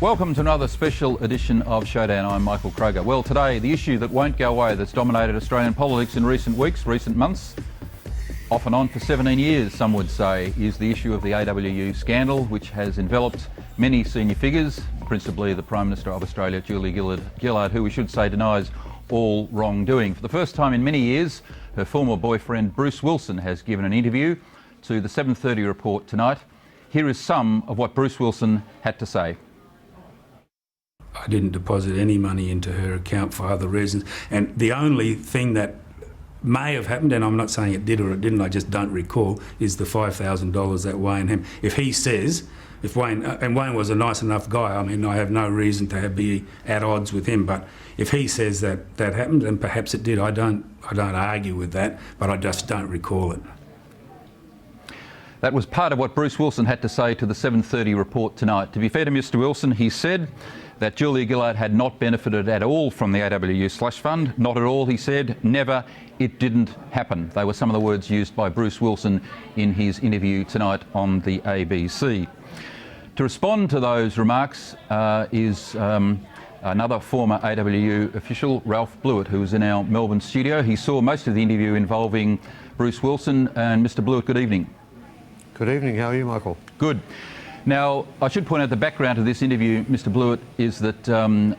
Welcome to another special edition of Showdown. I'm Michael Kroger. Well, today, the issue that won't go away that's dominated Australian politics in recent weeks, recent months, off and on for 17 years, some would say, is the issue of the AWU scandal, which has enveloped many senior figures, principally the Prime Minister of Australia, Julia Gillard, who we should say denies all wrongdoing. For the first time in many years, her former boyfriend, Bruce Wilson, has given an interview to the 7:30 report tonight. Here is some of what Bruce Wilson had to say. I didn't deposit any money into her account for other reasons. And the only thing that may have happened, and I'm not saying it did or it didn't, I just don't recall, is the $5,000 that Wayne had. If he says, if Wayne, and Wayne was a nice enough guy, I mean, I have no reason to be at odds with him, but if he says that that happened, and perhaps it did, I don't argue with that, but I just don't recall it. That was part of what Bruce Wilson had to say to the 7:30 report tonight. To be fair to Mr Wilson, he said that Julia Gillard had not benefited at all from the AWU slush fund. Not at all, he said. Never. It didn't happen. They were some of the words used by Bruce Wilson in his interview tonight on the ABC. To respond to those remarks is another former AWU official, Ralph Blewitt, who is in our Melbourne studio. He saw most of the interview involving Bruce Wilson. And Mr Blewitt, good evening. Good evening. How are you, Michael? Good. Now, I should point out the background to this interview, Mr Blewitt, is that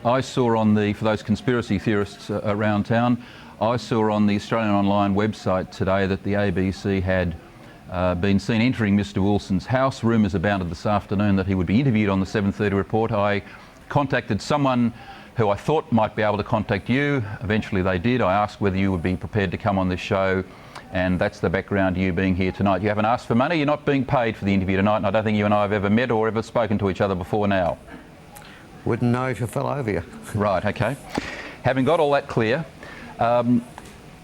I saw on the, for those conspiracy theorists around town, I saw on the Australian Online website today that the ABC had been seen entering Mr Wilson's house. Rumours abounded this afternoon that he would be interviewed on the 7:30 report. I contacted someone who I thought might be able to contact you. Eventually they did. I asked whether you would be prepared to come on this show, and that's the background to you being here tonight. You haven't asked for money, you're not being paid for the interview tonight, and I don't think you and I have ever met or ever spoken to each other before now. Wouldn't know if you fell over you. Right, okay. Having got all that clear,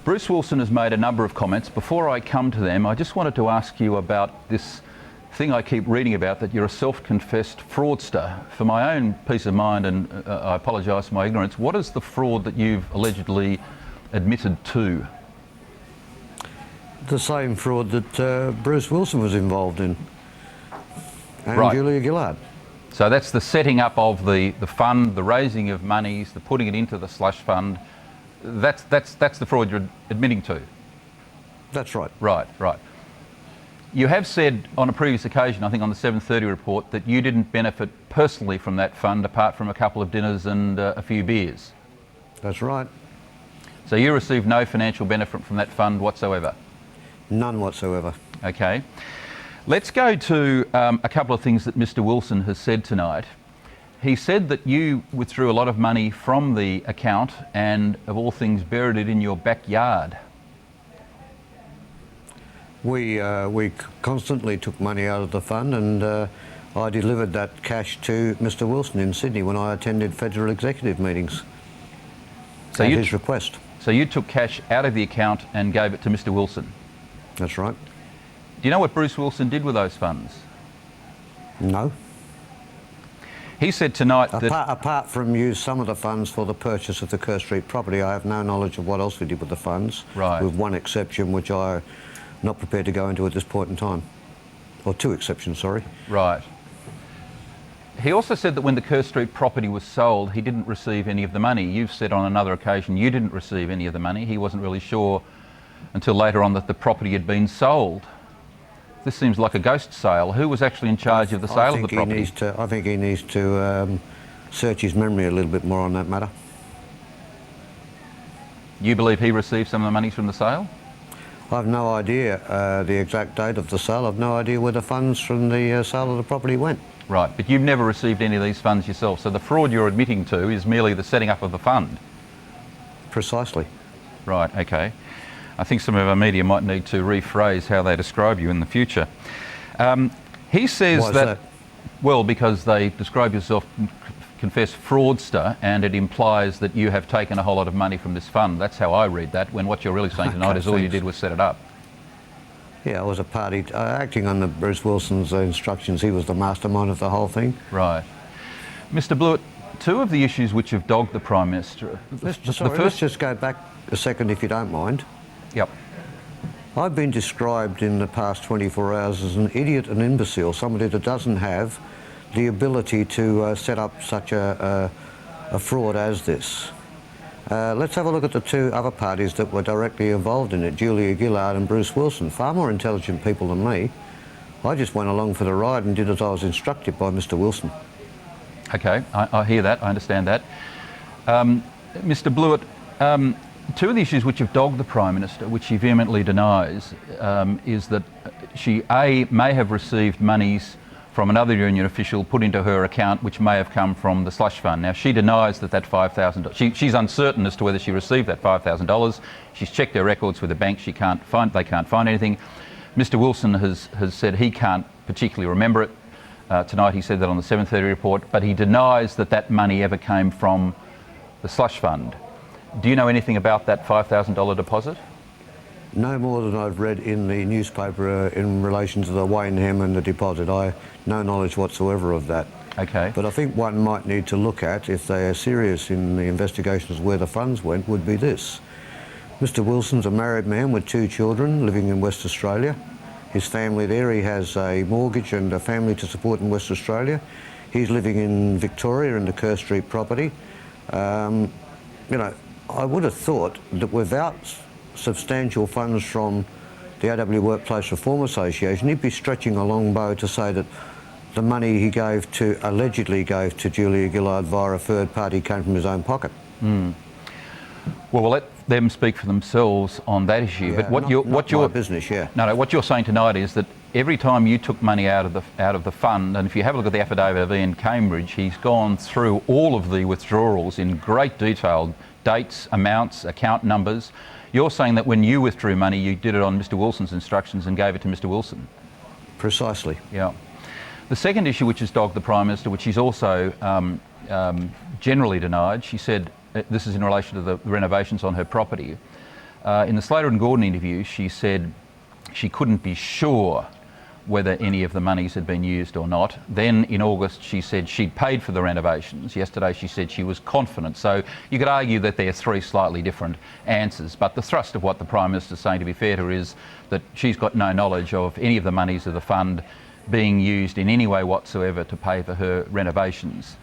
Bruce Wilson has made a number of comments. Before I come to them, I just wanted to ask you about this thing I keep reading about, that you're a self-confessed fraudster. For my own peace of mind, and I apologise for my ignorance, what is the fraud that you've allegedly admitted to? The same fraud that Bruce Wilson was involved in, and right. Julia Gillard. So that's the setting up of the fund, the raising of monies, the putting it into the slush fund. That's the fraud you're admitting to? That's right. Right, right. You have said on a previous occasion, I think on the 7:30 report, that you didn't benefit personally from that fund apart from a couple of dinners and a few beers. That's right. So you received no financial benefit from that fund whatsoever? None whatsoever. Okay. Let's go to a couple of things that Mr Wilson has said tonight. He said that you withdrew a lot of money from the account and, of all things, buried it in your backyard. We constantly took money out of the fund, and I delivered that cash to Mr Wilson in Sydney when I attended federal executive meetings at his request. So you took cash out of the account and gave it to Mr Wilson? That's right. Do you know what Bruce Wilson did with those funds? No. He said tonight that... Apart from use some of the funds for the purchase of the Kerr Street property, I have no knowledge of what else we did with the funds. Right. With one exception, which I'm not prepared to go into at this point in time. Or two exceptions, sorry. Right. He also said that when the Kerr Street property was sold, he didn't receive any of the money. You've said on another occasion you didn't receive any of the money. He wasn't really sure until later on that the property had been sold. This seems like a ghost sale. Who was actually in charge of the sale of the property? I think he needs to search his memory a little bit more on that matter. You believe he received some of the money from the sale? I've no idea the exact date of the sale. I've no idea where the funds from the sale of the property went. Right, but you've never received any of these funds yourself, so the fraud you're admitting to is merely the setting up of the fund? Precisely. Right, okay. I think some of our media might need to rephrase how they describe you in the future. He says Why is that? Well, because they describe yourself confessed fraudster, and it implies that you have taken a whole lot of money from this fund. That's how I read that, when what you're really saying tonight is all you did was set it up. Yeah, I was a party acting under Bruce Wilson's instructions. He was the mastermind of the whole thing. Right. Mr Blewitt, two of the issues which have dogged the Prime Minister... Let's just go back a second, if you don't mind. Yep. I've been described in the past 24 hours as an idiot and imbecile, somebody that doesn't have the ability to set up such a fraud as this. Let's have a look at the two other parties that were directly involved in it, Julia Gillard and Bruce Wilson. Far more intelligent people than me. I just went along for the ride and did as I was instructed by Mr. Wilson. Okay, I hear that, I understand that. Mr. Blewitt, two of the issues which have dogged the Prime Minister, which she vehemently denies, is that she, A, may have received monies from another union official put into her account, which may have come from the slush fund. Now, she denies that $5,000, she's uncertain as to whether she received that $5,000. She's checked her records with the bank, they can't find anything. Mr. Wilson has said he can't particularly remember it. Tonight he said that on the 7:30 report, but he denies that that money ever came from the slush fund. Do you know anything about that $5,000 deposit? No more than I've read in the newspaper in relation to the Waynham and the deposit. I no knowledge whatsoever of that. Okay. But I think one might need to look at, if they are serious in the investigations where the funds went, would be this. Mr. Wilson's a married man with 2 children living in West Australia. His family there, he has a mortgage and a family to support in West Australia. He's living in Victoria in the Kerr Street property. You know, I would have thought that without substantial funds from the AW Workplace Reform Association, he'd be stretching a long bow to say that the money he allegedly gave to Julia Gillard via a third party came from his own pocket. Well, we'll let them speak for themselves on that issue. Yeah, but what my business, yeah. No, what you're saying tonight is that every time you took money out of the fund, and if you have a look at the affidavit of Ian Cambridge, he's gone through all of the withdrawals in great detail, dates, amounts, account numbers. You're saying that when you withdrew money, you did it on Mr. Wilson's instructions and gave it to Mr. Wilson. Precisely. Yeah. The second issue which has dogged the Prime Minister, which she's also generally denied, she said, this is in relation to the renovations on her property. In the Slater and Gordon interview, she said she couldn't be sure whether any of the monies had been used or not. Then in August, she said she'd paid for the renovations. Yesterday, she said she was confident. So you could argue that there are 3 slightly different answers. But the thrust of what the Prime Minister's saying, to be fair to her, is that she's got no knowledge of any of the monies of the fund being used in any way whatsoever to pay for her renovations.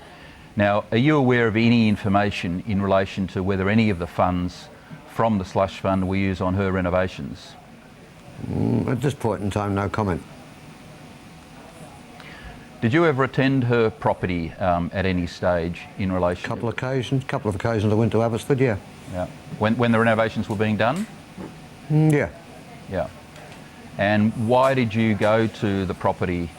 Now, are you aware of any information in relation to whether any of the funds from the slush fund were used on her renovations? At this point in time, no comment. Did you ever attend her property at any stage in relation? Couple of occasions I went to Abbotsford, yeah. Yeah. When the renovations were being done? Yeah. Yeah. And why did you go to the property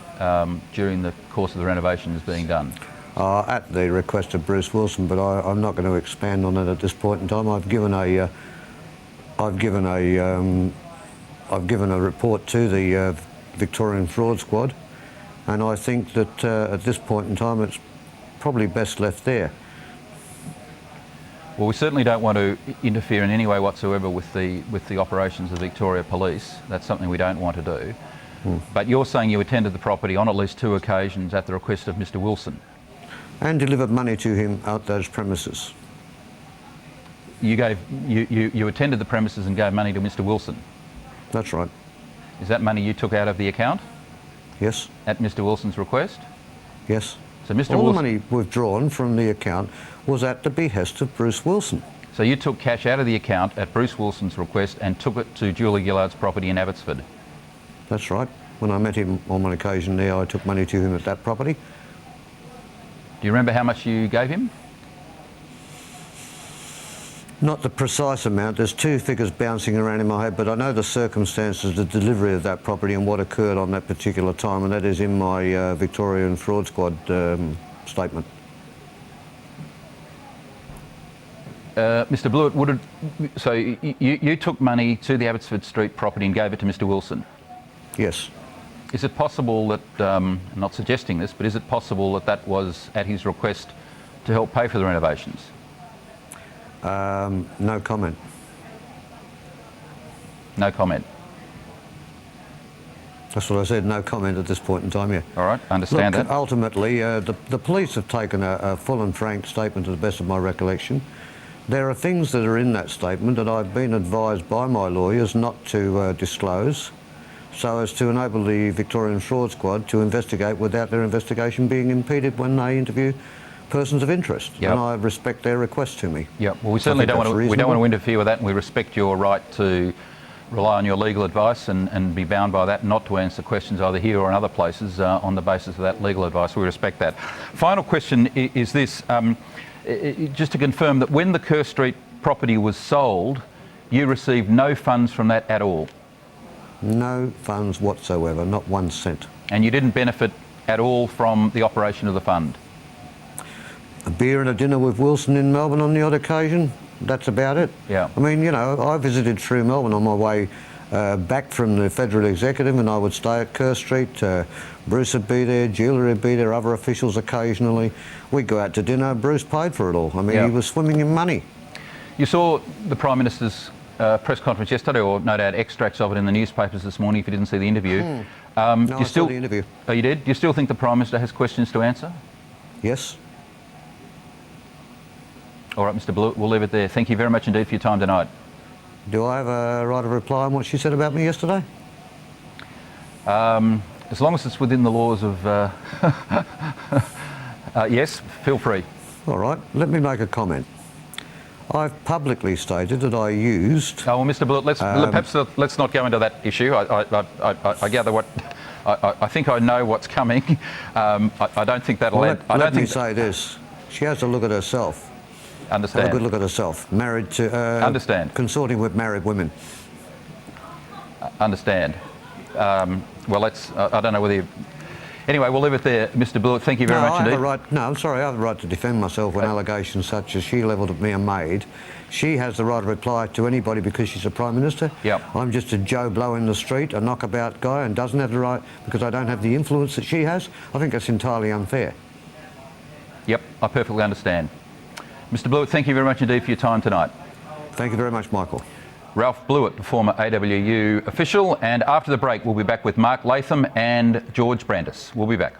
during the course of the renovations being done? At the request of Bruce Wilson, but I'm not going to expand on it at this point in time. I've given a report to the Victorian Fraud Squad, and I think that at this point in time it's probably best left there. Well, we certainly don't want to interfere in any way whatsoever with the operations of the Victoria Police. That's something we don't want to do. But you're saying you attended the property on at least 2 occasions at the request of Mr. Wilson. And delivered money to him out those premises. You attended the premises and gave money to Mr. Wilson? That's right. Is that money you took out of the account? Yes. At Mr. Wilson's request? Yes. So Mr. All Wilson, the money withdrawn from the account was at the behest of Bruce Wilson. So you took cash out of the account at Bruce Wilson's request and took it to Julia Gillard's property in Abbotsford? That's right. When I met him on one occasion there, I took money to him at that property. Do you remember how much you gave him? Not the precise amount. There's 2 figures bouncing around in my head, but I know the circumstances, the delivery of that property and what occurred on that particular time, and that is in my Victorian Fraud Squad statement. Mr. Blewitt, so you took money to the Abbotsford Street property and gave it to Mr. Wilson? Yes. Is it possible that, I'm not suggesting this, but is it possible that that was at his request to help pay for the renovations? No comment. No comment. That's what I said, no comment at this point in time, yeah. All right, understand Look, that. Ultimately, the police have taken a full and frank statement to the best of my recollection. There are things that are in that statement that I've been advised by my lawyers not to disclose. so as to enable the Victorian Fraud Squad to investigate without their investigation being impeded when they interview persons of interest. Yep. And I respect their request to me. Yeah, well, we certainly don't want to interfere with that, and we respect your right to rely on your legal advice and be bound by that, not to answer questions either here or in other places on the basis of that legal advice. We respect that. Final question is this, just to confirm that when the Kerr Street property was sold, you received no funds from that at all? No funds whatsoever, not 1 cent. And you didn't benefit at all from the operation of the fund? A beer and a dinner with Wilson in Melbourne on the odd occasion. That's about it. Yeah. I mean, you know, I visited through Melbourne on my way back from the Federal Executive, and I would stay at Kerr Street. Bruce would be there, Julia would be there, other officials occasionally. We'd go out to dinner. Bruce paid for it all. I mean, He was swimming in money. You saw the Prime Minister's press conference yesterday, or no doubt extracts of it in the newspapers this morning if you didn't see the interview. No, I saw the interview. Oh, you did? Do you still think the Prime Minister has questions to answer? Yes. All right, Mr. Blewitt, we'll leave it there. Thank you very much indeed for your time tonight. Do I have a right of reply on what she said about me yesterday? As long as it's within the laws of... yes, feel free. All right, let me make a comment. I've publicly stated that I used... Oh, well, Mr. Blewitt, perhaps let's not go into that issue. I gather what... I think I know what's coming. I don't think that'll... Well, let me say this. She has to look at herself. Understand. Have a good look at herself. Married to... Understand. Consorting with married women. Understand. Well, I don't know whether you... Anyway, we'll leave it there, Mr. Blewitt. Thank you very much indeed. I'm sorry, I have the right to defend myself when allegations such as she levelled at me are made. She has the right to reply to anybody because she's a Prime Minister. Yep. I'm just a Joe Blow in the street, a knockabout guy, and doesn't have the right because I don't have the influence that she has. I think that's entirely unfair. Yep, I perfectly understand. Mr. Blewitt, thank you very much indeed for your time tonight. Thank you very much, Michael. Ralph Blewitt, the former AWU official, and after the break we'll be back with Mark Latham and George Brandis. We'll be back.